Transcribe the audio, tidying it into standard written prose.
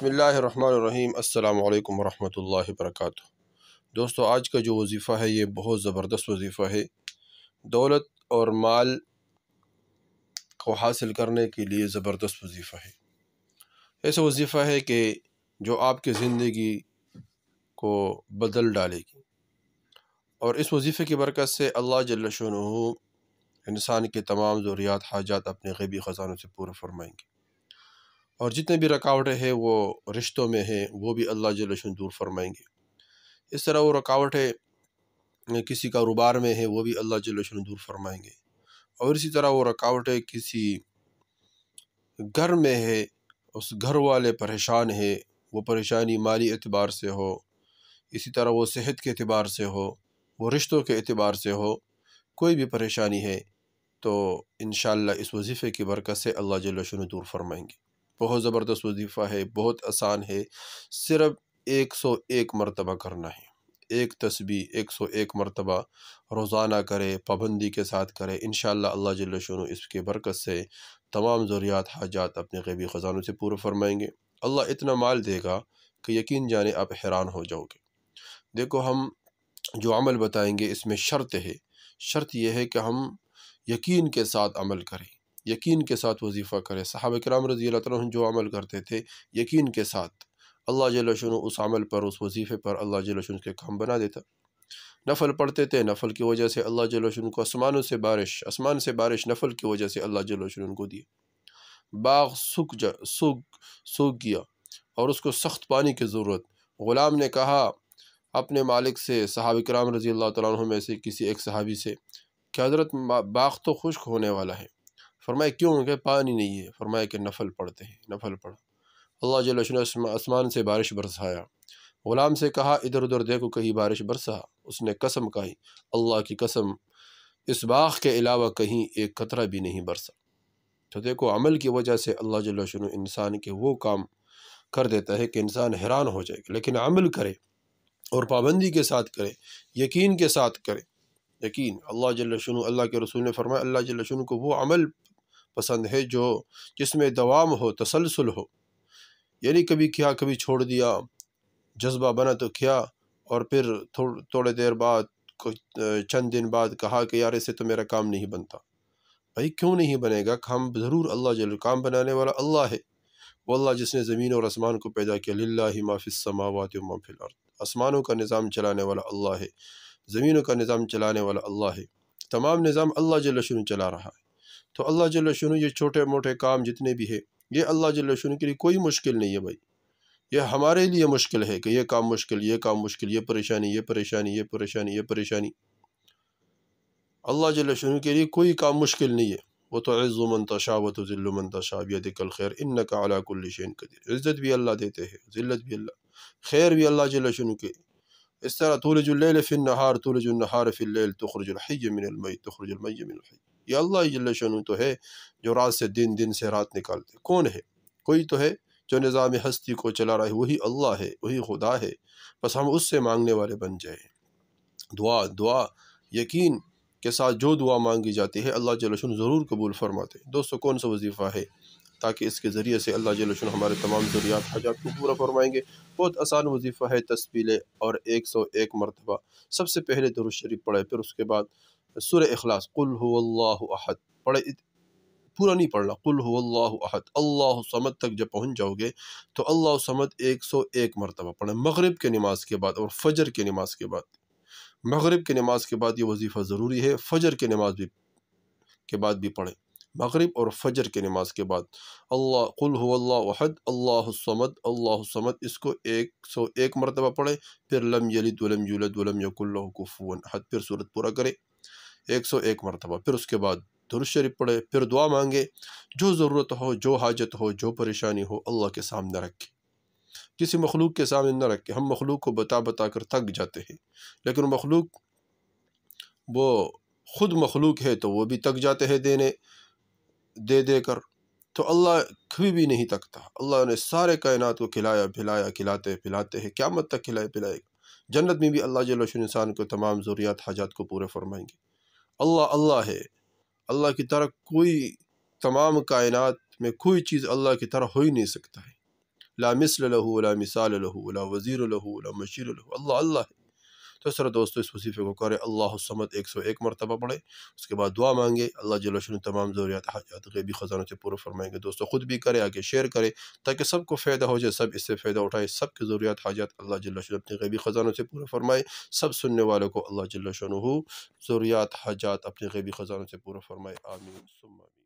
بسم اللہ الرحمن الرحیم۔ السلام علیکم ورحمۃ اللہ وبرکاتہ۔ دوستو، آج کا جو وظیفہ ہے یہ بہت زبردست وظیفہ ہے۔ دولت اور مال کو حاصل کرنے کے لیے زبردست وظیفہ ہے۔ ایسا وظیفہ ہے کہ جو آپ کی زندگی کو بدل ڈالے گی، اور اس وظیفے کی برکت سے اللہ جل شانہ انسان کے تمام ضروریات حاجات اپنے غیبی خزانوں سے پورے فرمائیں گے، اور جتنے بھی رکاوٹیں ہیں وہ رشتوں میں ہیں وہ بھی اللہ جل شانہ دور فرمائیں گے۔ اس طرح وہ رکاوٹیں کسی کاروبار میں ہیں وہ بھی اللہ جل شانہ دور فرمائیں گے، اور اسی طرح وہ رکاوٹیں کسی گھر میں ہے، اس گھر والے پریشان ہے، وہ پریشانی مالی اعتبار سے ہو، اسی طرح وہ صحت کے اعتبار سے ہو، وہ رشتوں کے اعتبار سے ہو، کوئی بھی پریشانی ہے تو انشاءاللہ اس وظیفے کی برکت سے اللہ جل شانہ دور فرمائیں گے۔ بہت زبردست وظیفہ ہے، بہت آسان ہے، صرف 101 مرتبہ کرنا ہے۔ ایک تسبیح 101 مرتبہ روزانہ کرے، پابندی کے ساتھ کرے، انشاءاللہ اللہ جل شانہ اس کے برکت سے تمام ضروریات حاجات اپنے غیبی خزانوں سے پورے فرمائیں گے۔ اللہ اتنا مال دے گا کہ یقین جانے آپ حیران ہو جاؤ گے۔ دیکھو، ہم جو عمل بتائیں گے اس میں شرط ہے، شرط یہ ہے کہ ہم یقین کے ساتھ عمل کریں، یقین کے ساتھ وظیفہ کریں۔ صحابہ کرام رضی اللہ تعالیٰ عنہ جو عمل کرتے تھے یقین کے ساتھ، اللہ جل شانہ اس عمل پر، اس وظیفے پر اللہ جل شانہ کے کام بنا دیتا۔ نفل پڑھتے تھے، نفل کی وجہ سے اللہ جل شانہ کو آسمان سے بارش نفل کی وجہ سے اللہ جل شانہ ان کو دی۔ باغ سوکھ گیا اور اس کو سخت پانی کی ضرورت، غلام نے کہا اپنے مالک سے، صحابہ کرام رضی اللہ تعالیٰ عنہ میں سے کسی ایک صحابی سے، کہ حضرت باغ تو خشک ہونے والا ہے۔ فرمایا کیوں؟ کہ پانی نہیں ہے۔ فرمایا کہ نفل پڑھتے ہیں، نفل پڑھ۔ اللہ جل شانہ آسمان سے بارش برسایا۔ غلام سے کہا ادھر ادھر دیکھو کہیں بارش برسا؟ اس نے قسم کھائی، اللہ کی قسم اس باغ کے علاوہ کہیں ایک قطرہ بھی نہیں برسا۔ تو دیکھو، عمل کی وجہ سے اللہ جل شانہ انسان کے وہ کام کر دیتا ہے کہ انسان حیران ہو جائے گا، لیکن عمل کرے اور پابندی کے ساتھ کرے، یقین کے ساتھ کرے۔ یقین، اللہ جل شانہ، اللہ کے رسول نے فرمایا اللہ جل شانہ کو وہ عمل پسند ہے جس میں دوام ہو، تسلسل ہو، یعنی کبھی کیا کبھی چھوڑ دیا، جذبہ بنا تو کیا، اور پھر تھوڑے دیر بعد چند دن بعد کہا کہ یار اسے تو میرا کام نہیں بنتا۔ بھائی کیوں نہیں بنے گا؟ کام ضرور اللہ جل، کام بنانے والا اللہ ہے، وہ اللہ جس نے زمین اور آسمان کو پیدا کیا۔ للہ ما فی السماوات و ما فی الارض، آسمانوں کا نظام چلانے والا اللہ ہے، زمینوں کا نظام چلانے والا اللہ ہے، تمام نظام اللہ جل شانہ چلا رہا ہے۔ تو اللہ جل شانہ یہ چھوٹے موٹے کام جتنے بھی ہے یہ اللہ جل شانہ کے لیے کوئی مشکل نہیں ہے بھائی۔ یہ ہمارے لیے مشکل ہے کہ یہ کام مشکل، یہ کام مشکل، یہ پریشانی، یہ پریشانی، یہ پریشانی، یہ پریشانی۔ اللہ جل شانہ کے لیے کوئی کام مشکل نہیں ہے۔ وَتُعِزُّ مَن تَشَاءُ وَتُذِلُّ مَن تَشَاءُ بِيَدِكَ الْخَيْرُ إِنَّكَ عَلَىٰ كُلِّ شَيْءٍ قَدِيرٌ۔ عزت بھی اللہ دیتے ہیں، ذلت بھی اللہ، خیر بھی اللہ جل شانہ کے۔ اس طرح تولج اللیل فی النہار تولج النہار فی اللیل تخرج الحی من المیت تخرج المیت من الحی۔ یہ اللہ جل شانہ تو ہے جو رات سے دن، دن سے رات نکالتے۔ کون ہے؟ کوئی تو ہے جو نظام ہستی کو چلا رہا ہے، وہی اللہ ہے، وہی خدا ہے۔ بس ہم اس سے مانگنے والے بن جائیں۔ دعا یقین کے ساتھ جو دعا مانگی جاتی ہے اللہ جل شانہ ضرور قبول فرماتے ہیں۔ دوستو، کون سا وظیفہ ہے تاکہ اس کے ذریعے سے اللہ جل شانہ ہمارے تمام ضروریات حاجات کو پورا فرمائیں گے؟ بہت آسان وظیفہ ہے، تسبیح اور 101 مرتبہ سب سے پہلے درود شریف پڑھے، پھر اس کے بعد سورہ اخلاص قل هو اللہ احد پڑھے، پورا نہیں پڑھنا، قل هو اللہ احد اللہ صمد تک جب پہنچ جاؤ گے تو اللہ صمد 101 مرتبہ پڑھیں، مغرب کے نماز کے بعد اور فجر کے نماز کے بعد۔ مغرب کے نماز کے بعد یہ وظیفہ ضروری ہے، فجر کے نماز کے بعد بھی پڑھیں، مغرب اور فجر کے نماز کے بعد۔ اللہ قل هو اللہ احد اللہ الصمد اللہ الصمد، اس کو 101 مرتبہ پڑھیں، پھر لم یلد ولم یولد ولم یکن لہ کفوا احد، پھر سورت پورا کرے 101 مرتبہ، پھر اس کے بعد درود شریف پڑھے، پھر دعا مانگے، جو ضرورت ہو، جو حاجت ہو، جو پریشانی ہو اللہ کے سامنے رکھے، کسی مخلوق کے سامنے نہ رکھے۔ ہم مخلوق کو بتا بتا کر تھک جاتے ہیں، لیکن مخلوق وہ خود مخلوق ہے تو وہ بھی تک جاتے ہیں دے کر، تو اللہ کبھی بھی نہیں تکتا۔ اللہ نے سارے کائنات کو کھلایا پلایا، کھلاتے پلاتے ہیں، قیامت تک کھلائے پلائے گا۔ جنت میں بھی اللہ جل شانہ انسان کو تمام ضروریات حاجات کو پورے فرمائیں گے۔ اللہ ہے، اللہ کی طرح کوئی، تمام کائنات میں کوئی چیز اللہ کی طرح ہو ہی نہیں سکتا ہے، لا مثل له ولا مثال له ولا وزیر له ولا مشیر له، اللہ اللہ ہے۔ تو اس طرح دوستو اس وظیفے کو کرے، اللہ الصمد 101 مرتبہ پڑھے، اس کے بعد دعا مانگے، اللہ جل شانہ تمام ضروریات حاجات غیبی خزانوں سے پورا فرمائیں گے۔ دوستو خود بھی کرے، آگے شیئر کرے، تاکہ سب کو فائدہ ہو جائے، سب اس سے فائدہ اٹھائے، سب کی ضروریات حاجات اللہ جل شانہ اپنے غیبی خزانوں سے پورا فرمائے، سب سننے والوں کو اللہ جل شانہ ضروریات حاجات اپنے غیبی خزانوں سے پورا فرمائے، آمین ثم آمین۔